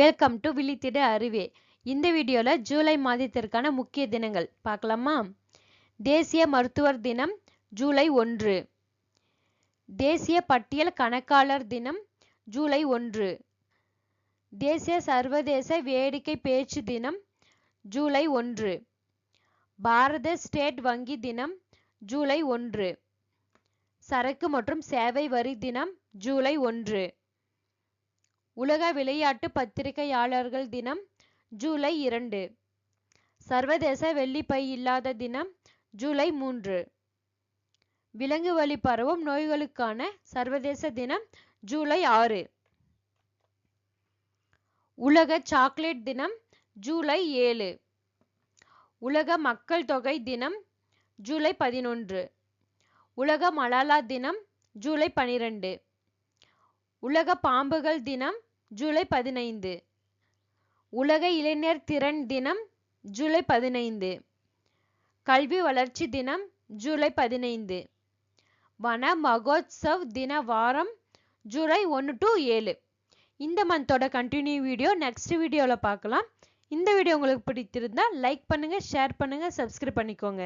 Welcome to விழித்திட அறிவே. இந்த வீடியோல ஜூலை மாதத்திற்கான முக்கிய தினங்கள் பார்க்கலாமா? தேசிய மருத்துவர் தினம் ஜூலை 1. தேசிய பட்டியல் கணக்காளர் தினம் ஜூலை 1. தேசிய சர்வதேச வேடிக்கை பேச்சு தினம் ஜூலை 1. பாரத ஸ்டேட் வங்கி தினம் ஜூலை 1. சரக்கு மற்றும் சேவை வரி தினம் ஜூலை 1. உலக விளையாட்டு பத்திரிகையாளர்கள் தினம் ஜூலை 2. சர்வதேச வெள்ளிப்பை இல்லாத தினம் ஜூலை 3. விலங்கு வழி பரவும் நோய்களுக்கான சர்வதேச தினம் ஜூலை 6. உலக சாக்லேட் தினம் ஜூலை 7. உலக மக்கள் தொகை தினம் ஜூலை 11. உலக மலாலா தினம் ஜூலை 12. உலக பாம்புகள் தினம் ஜூலை 15. உலக இளைஞர் திறன் தினம் ஜூலை 15. கல்வி வளர்ச்சி தினம் ஜூலை 15. வன மகோத்சவ் தின வாரம் ஜூலை 1 to 7. இந்த மந்தோட கண்டினியூ வீடியோ நெக்ஸ்ட் வீடியோவில் பார்க்கலாம். இந்த வீடியோ உங்களுக்கு பிடித்திருந்தா லைக் பண்ணுங்க, ஷேர் பண்ணுங்க, சப்ஸ்கிரைப் பண்ணிக்கோங்க.